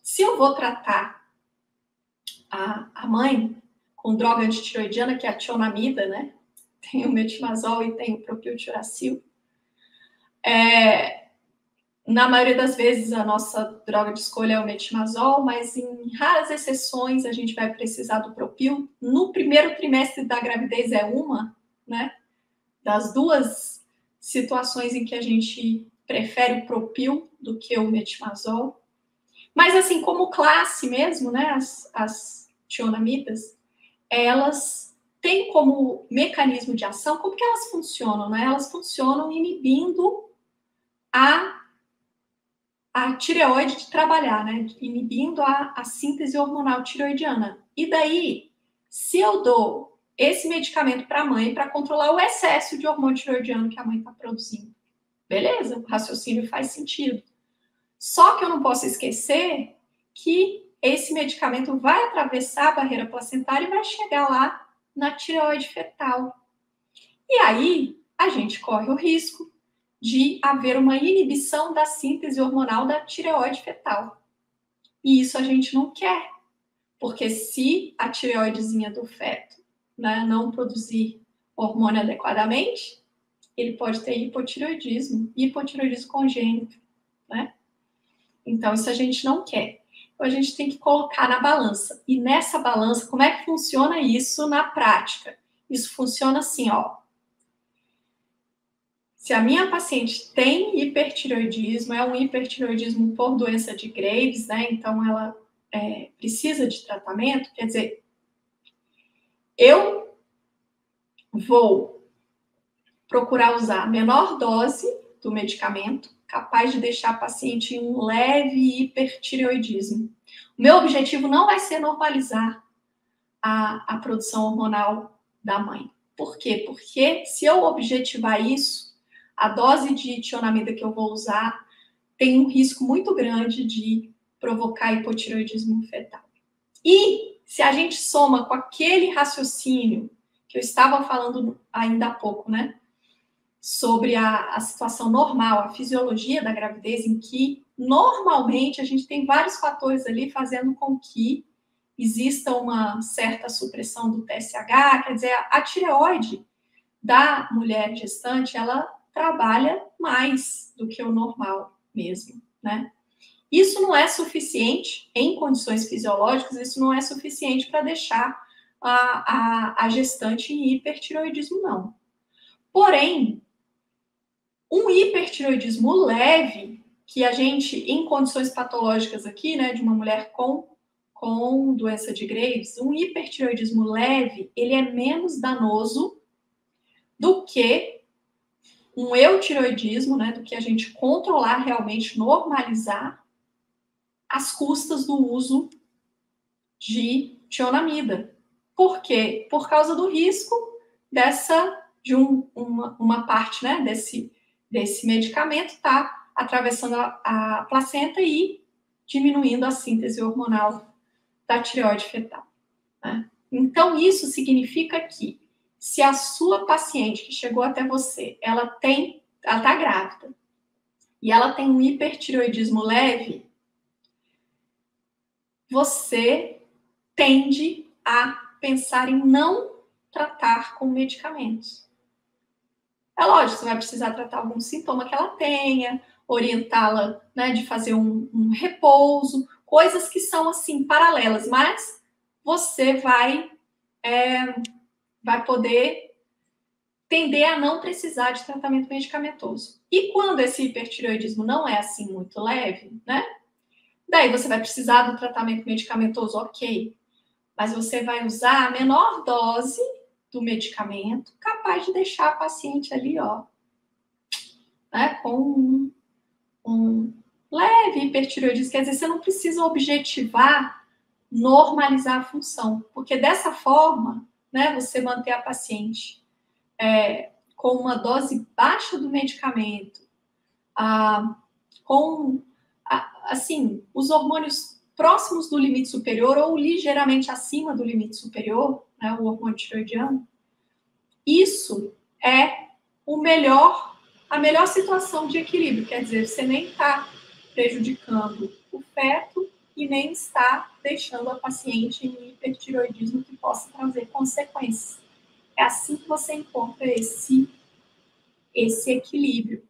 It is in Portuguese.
Se eu vou tratar a mãe com droga antitireoidiana, que é a tionamida, né? Tem o metimazol e tem o propiltiuracil. Na maioria das vezes, a nossa droga de escolha é o metimazol, mas em raras exceções a gente vai precisar do propil. No primeiro trimestre da gravidez é uma, né, das duas situações em que a gente prefere o propil do que o metimazol. Mas assim, como classe mesmo, né, as tionamidas, elas têm como mecanismo de ação, como que elas funcionam, né? Elas funcionam inibindo a tireoide de trabalhar, né? Inibindo a síntese hormonal tireoidiana. E daí, se eu dou esse medicamento para a mãe para controlar o excesso de hormônio tireoidiano que a mãe está produzindo, beleza, o raciocínio faz sentido. Só que eu não posso esquecer que esse medicamento vai atravessar a barreira placentária e vai chegar lá na tireoide fetal. E aí, a gente corre o risco de haver uma inibição da síntese hormonal da tireoide fetal. E isso a gente não quer, porque se a tireoidezinha do feto, né, não produzir hormônio adequadamente, ele pode ter hipotireoidismo congênito, né? Então, isso a gente não quer. Então, a gente tem que colocar na balança. E nessa balança, como é que funciona isso na prática? Isso funciona assim, ó. Se a minha paciente tem hipertireoidismo, é um hipertireoidismo por doença de Graves, né? Então ela precisa de tratamento, quer dizer, eu vou procurar usar a menor dose do medicamento, capaz de deixar a paciente em um leve hipertireoidismo. O meu objetivo não vai ser normalizar a produção hormonal da mãe. Por quê? Porque se eu objetivar isso, a dose de tionamida que eu vou usar tem um risco muito grande de provocar hipotireoidismo fetal. E se a gente soma com aquele raciocínio que eu estava falando ainda há pouco, né? Sobre a situação normal, a fisiologia da gravidez, em que normalmente a gente tem vários fatores ali fazendo com que exista uma certa supressão do TSH, quer dizer, a tireoide da mulher gestante, ela trabalha mais do que o normal mesmo, né? Isso não é suficiente, em condições fisiológicas, isso não é suficiente para deixar a gestante em hipertireoidismo, não. Porém, um hipertireoidismo leve, que a gente, em condições patológicas aqui, né, de uma mulher com doença de Graves, um hipertireoidismo leve, ele é menos danoso do que um eutireoidismo, né, do que a gente controlar realmente, normalizar às custas do uso de tionamida. Por quê? Por causa do risco de uma parte, né, desse medicamento tá atravessando a placenta e diminuindo a síntese hormonal da tireoide fetal, né? Então, isso significa que se a sua paciente que chegou até você, ela tá grávida e ela tem um hipertireoidismo leve, você tende a pensar em não tratar com medicamentos. É lógico, você vai precisar tratar algum sintoma que ela tenha, orientá-la, né, de fazer um repouso, coisas que são assim paralelas, mas você vai poder tender a não precisar de tratamento medicamentoso. E quando esse hipertireoidismo não é assim muito leve, né? Daí você vai precisar do tratamento medicamentoso, ok. Mas você vai usar a menor dose do medicamento, capaz de deixar a paciente ali, ó, né, com um leve hipertireoidismo. Quer dizer, você não precisa objetivar normalizar a função, porque dessa forma, né, você manter a paciente com uma dose baixa do medicamento, com, assim, os hormônios próximos do limite superior ou ligeiramente acima do limite superior, né, o hormônio tireoidiano, isso é a melhor situação de equilíbrio, quer dizer, você nem está prejudicando o feto e nem está deixando a paciente em hipertireoidismo que possa trazer consequências. É assim que você encontra esse equilíbrio.